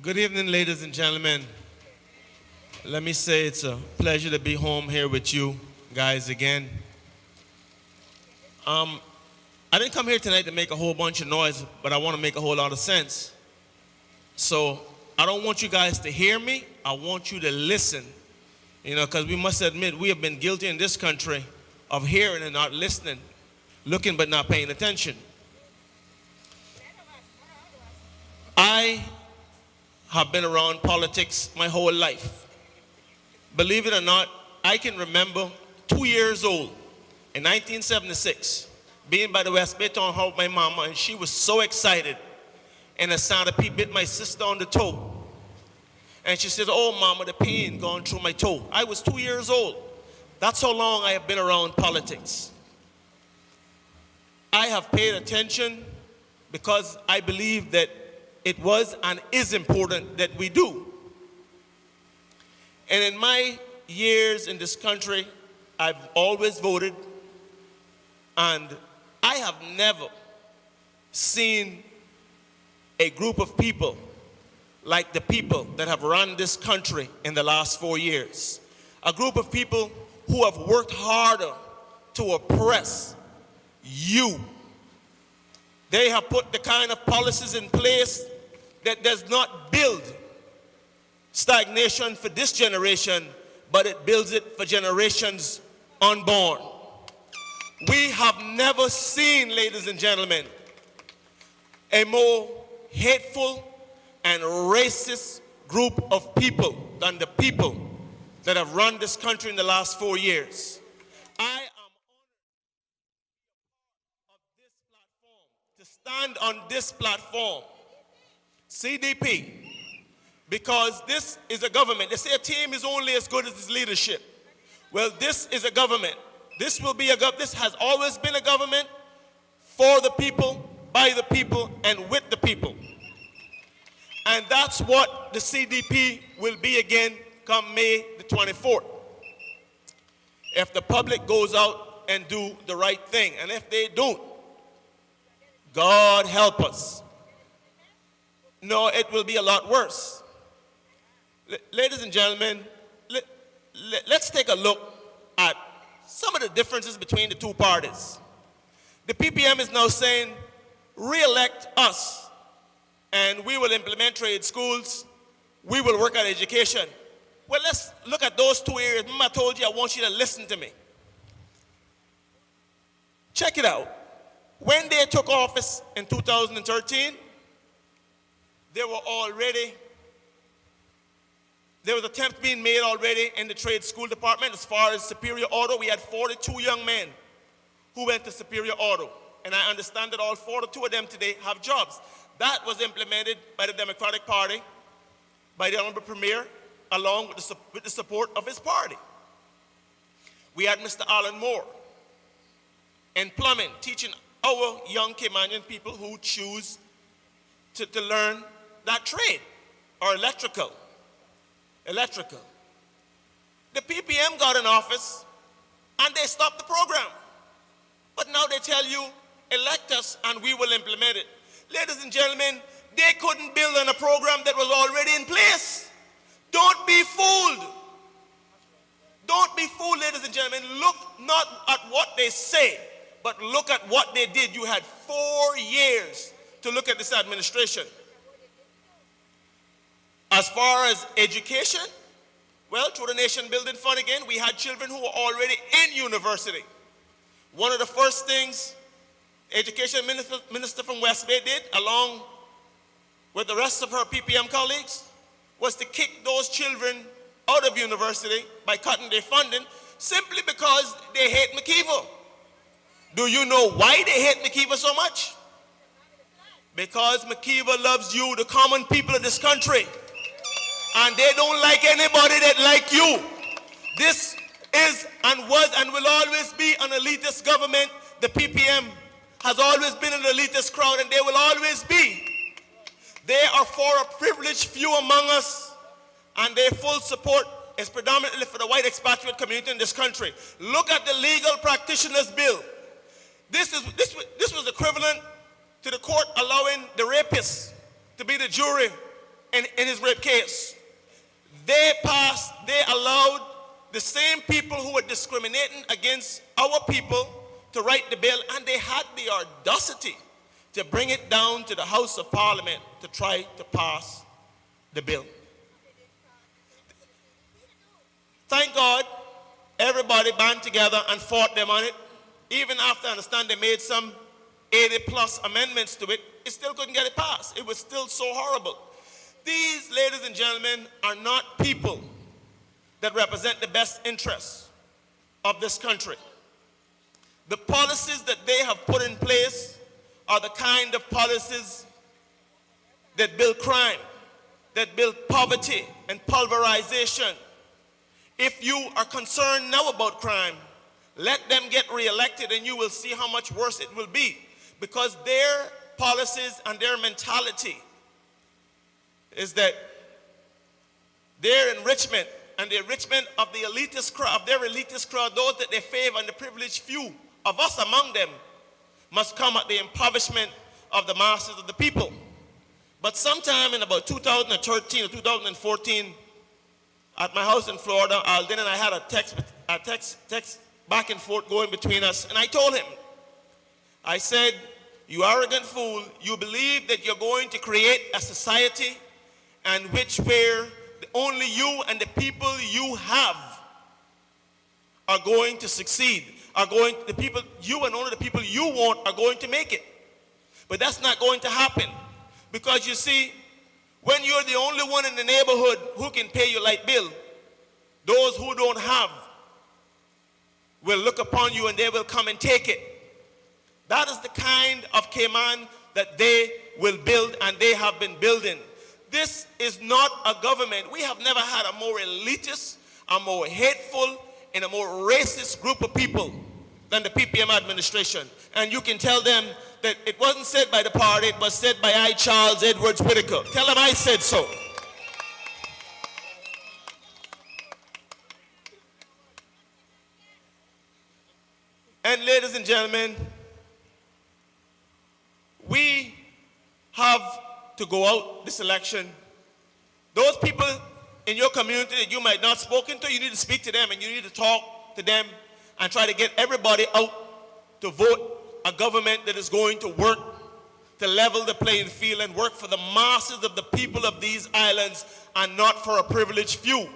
Good evening, ladies and gentlemen. Let me say it's a pleasure to be home here with you guys again. I didn't come here tonight to make a whole bunch of noise, but I want to make a whole lot of sense. So I don't want you guys to hear me. I want you to listen. Because we must admit we have been guilty in this country of hearing and not listening, looking but not paying attention. I have been around politics my whole life. Believe it or not, I can remember 2 years old in 1976 being by the West Bay Town Hall with my mama, and she was so excited. And a centipede bit my sister on the toe. And she said, "Oh, mama, the pain going through my toe." I was 2 years old. That's how long I have been around politics. I have paid attention because I believe that it was and is important that we do. And in my years in this country, I've always voted, and I have never seen a group of people like the people that have run this country in the last 4 years. A group of people who have worked harder to oppress you. They have put the kind of policies in place that does not build stagnation for this generation, but it builds it for generations unborn. We have never seen, ladies and gentlemen, a more hateful and racist group of people than the people that have run this country in the last 4 years. I am honored of this platform, to stand on this platform, CDP, because this is a government. They say a team is only as good as its leadership. Well, this is a government. This will be this has always been a government for the people, by the people, and with the people. And that's what the CDP will be again come May the 24th. If the public goes out and do the right thing. And if they don't, God help us. No, it will be a lot worse. Ladies and gentlemen, let's take a look at some of the differences between the two parties. The PPM is now saying, re-elect us, and we will implement trade schools, we will work on education. Well, let's look at those two areas. Remember I told you I want you to listen to me. Check it out. When they took office in 2013, there was attempts being made already in the trade school department. As far as Superior Auto, we had 42 young men who went to Superior Auto. And I understand that all 42 of them today have jobs. That was implemented by the Democratic Party, by the Honorable Premier, along with the support of his party. We had Mr. Alan Moore in plumbing, teaching our young Caymanian people who choose to learn that trade, or electrical. The PPM got in office and they stopped the program. But now they tell you, elect us and we will implement it. Ladies and gentlemen, they couldn't build on a program that was already in place. Don't be fooled. Don't be fooled, ladies and gentlemen. Look not at what they say, but look at what they did. You had 4 years to look at this administration. As far as education, well, through the Nation Building Fund again, we had children who were already in university. One of the first things Education Minister from West Bay did, along with the rest of her PPM colleagues, was to kick those children out of university by cutting their funding simply because they hate McKeever. Do you know why they hate McKeever so much? Because McKeever loves you, the common people of this country. And they don't like anybody that like you. This is and was and will always be an elitist government. The PPM has always been an elitist crowd, and they will always be. They are for a privileged few among us, and their full support is predominantly for the white expatriate community in this country. Look at the legal practitioners bill. This was equivalent to the court allowing the rapists to be the jury in his rape case. They allowed the same people who were discriminating against our people to write the bill, and they had the audacity to bring it down to the House of Parliament to try to pass the bill. Thank God, everybody band together and fought them on it. Even after I understand they made some 80+ amendments to it, it still couldn't get it passed. It was still so horrible. These, ladies and gentlemen, are not people that represent the best interests of this country. The policies that they have put in place are the kind of policies that build crime, that build poverty and pulverization. If you are concerned now about crime, let them get reelected and you will see how much worse it will be, because their policies and their mentality is that their enrichment and the enrichment of the elitist crowd, of their elitist crowd, those that they favor and the privileged few of us among them, must come at the impoverishment of the masses of the people. But sometime in about 2013 or 2014, at my house in Florida, Alden and I had a text back and forth going between us, and I told him, I said, you arrogant fool, you believe that you're going to create a society and where only you and the people you have are going to succeed, the people you and only the people you want are going to make it. But that's not going to happen, because you see, when you're the only one in the neighborhood who can pay your light bill, those who don't have will look upon you and they will come and take it. That is the kind of Cayman that they will build, and they have been building. This is not a government. We have never had a more elitist, a more hateful, and a more racist group of people than the PPM administration. And you can tell them that it wasn't said by the party, it was said by I, Charles Edwards Whittaker. Tell them I said so. And ladies and gentlemen, we have to go out this election. Those people in your community that you might not have spoken to, you need to speak to them and you need to talk to them and try to get everybody out to vote a government that is going to work to level the playing field and work for the masses of the people of these islands and not for a privileged few.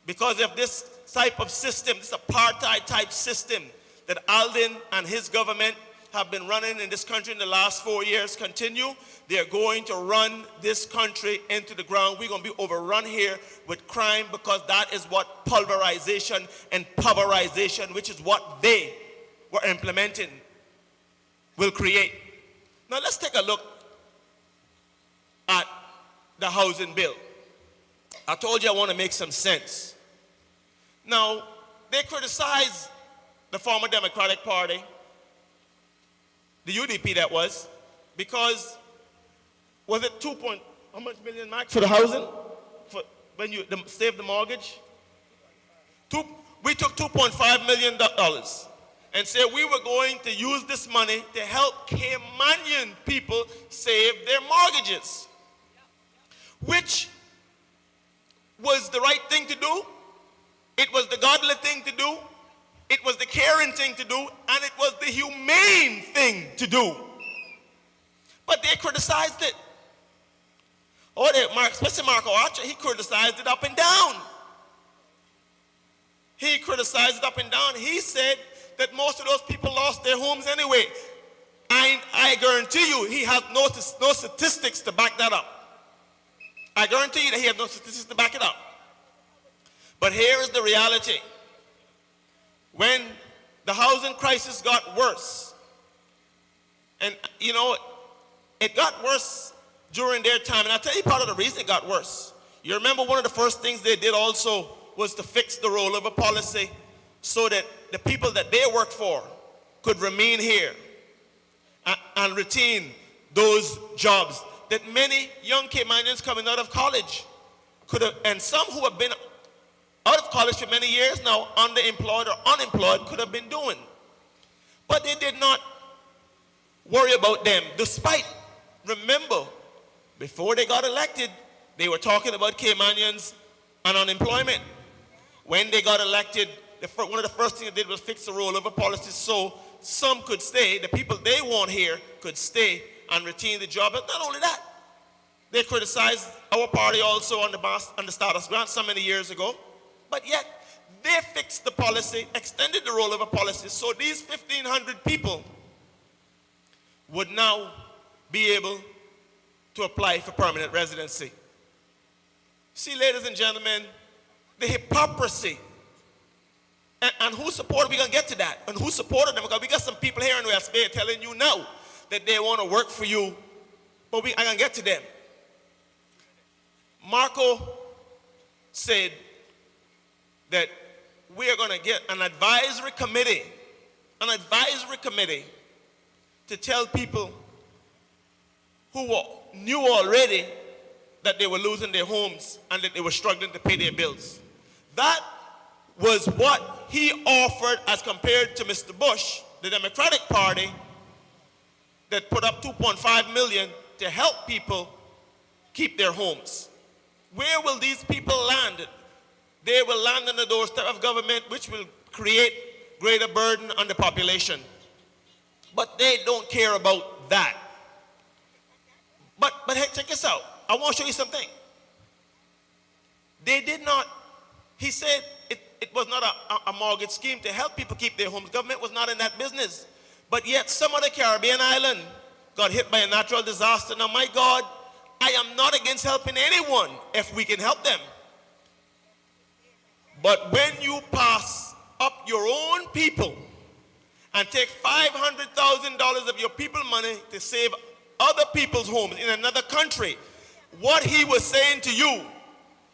Because if this type of system, this apartheid type system that Alden and his government have been running in this country in the last 4 years continue, they're going to run this country into the ground. We're going to be overrun here with crime, because that is what pulverization and pulverization, which is what they were implementing, will create. Now let's take a look at the housing bill. I told you I want to make some sense. Now, they criticize the former Democratic Party, the UDP that was, because was it how much million max for the housing? For when you save the mortgage? We took $2.5 million and said we were going to use this money to help Caymanian people save their mortgages, which was the right thing to do. It was the godly thing to do. It was the caring thing to do, and it was the humane thing to do. But they criticized it. Especially Marco Archer, he criticized it up and down. He criticized it up and down. He said that most of those people lost their homes anyway. I guarantee you he has no statistics to back that up. I guarantee you that he has no statistics to back it up. But here is the reality. When the housing crisis got worse, and you know, it got worse during their time, and I'll tell you part of the reason it got worse. You remember one of the first things they did also was to fix the rollover policy so that the people that they worked for could remain here and retain those jobs that many young Caymanians coming out of college could have, and some who have been out of college for many years now, underemployed or unemployed, could have been doing. But they did not worry about them, despite, remember, Before they got elected, they were talking about Caymanians and unemployment. When they got elected, one of the first things they did was fix the rollover policy so some could stay, the people they want here could stay and retain the job. But not only that, they criticized our party also on the status grant so many years ago. But yet, they fixed the policy, extended the rollover policy, so these 1,500 people would now be able to apply for permanent residency. See, ladies and gentlemen, the hypocrisy. And who supported, we're going to get to that. And who supported them? Because we got some people here in West Bay telling you now that they want to work for you. But I'm going to get to them. Marco said that we are going to get an advisory committee to tell people who knew already that they were losing their homes and that they were struggling to pay their bills. That was what he offered as compared to Mr. Bush, the Democratic Party, that put up $2.5 million to help people keep their homes. Where will these people land? They will land on the doorstep of government, which will create greater burden on the population. But they don't care about that. But hey, check this out. I want to show you something. They did not, he said it was not a mortgage scheme to help people keep their homes. Government was not in that business. But yet some other Caribbean island got hit by a natural disaster. Now, my God, I am not against helping anyone if we can help them. But when you pass up your own people and take $500,000 of your people's money to save other people's homes in another country, what he was saying to you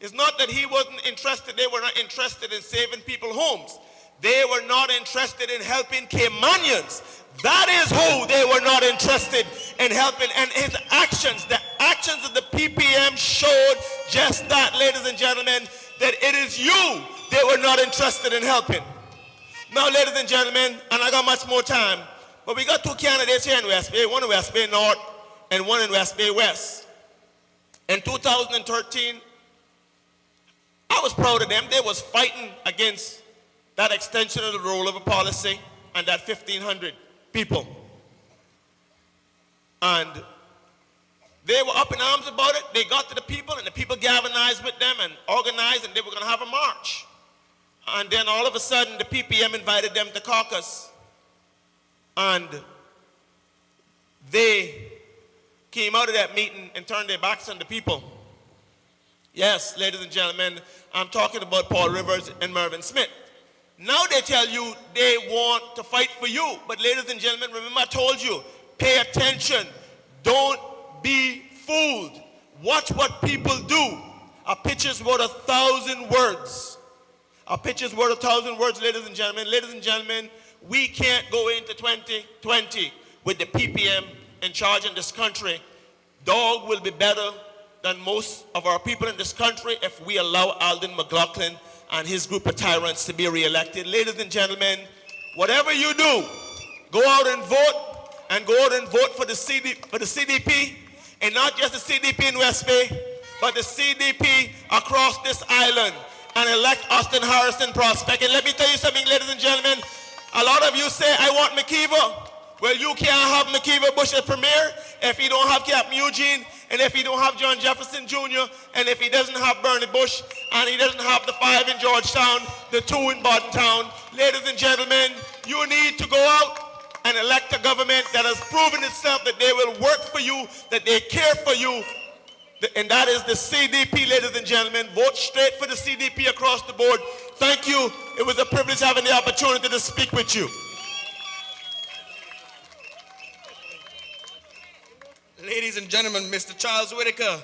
is not that he wasn't interested, they were not interested in saving people's homes. They were not interested in helping Caymanians. That is who they were not interested in helping. And his actions, the actions of the PPM showed just that, ladies and gentlemen, that it is you they were not interested in helping. Now, ladies and gentlemen, and I got much more time, but we got two candidates here in West Bay, one in West Bay North and one in West Bay West. In 2013, I was proud of them. They was fighting against that extension of the rollover policy and that 1,500 people. And they were up in arms about it. They got to the people, and the people galvanized with them and organized, and they were going to have a march. And then all of a sudden, the PPM invited them to caucus. And they came out of that meeting and turned their backs on the people. Yes, ladies and gentlemen, I'm talking about Paul Rivers and Mervyn Smith. Now they tell you they want to fight for you. But ladies and gentlemen, remember I told you, pay attention. Don't be fooled. Watch what people do. A picture's worth 1,000 words. A picture's worth 1,000 words, ladies and gentlemen. Ladies and gentlemen, we can't go into 2020 with the PPM in charge in this country. Dog will be better than most of our people in this country if we allow Alden McLaughlin and his group of tyrants to be re-elected. Ladies and gentlemen, whatever you do, go out and vote for the CDP, and not just the CDP in West Bay, but the CDP across this island, and elect Austin Harrison Prospect. And let me tell you something, ladies and gentlemen, a lot of you say, I want McKeever. Well, you can't have McKeever Bush as premier if he don't have Captain Eugene, and if he don't have John Jefferson Jr., and if he doesn't have Bernie Bush, and he doesn't have the 5 in Georgetown, the 2 in Bordentown. Ladies and gentlemen, you need to go out and elect a government that has proven itself that they will work for you, that they care for you, and that is the CDP, ladies and gentlemen. Vote straight for the CDP across the board. Thank you. It was a privilege having the opportunity to speak with you. Ladies and gentlemen, Mr. Charles Whittaker.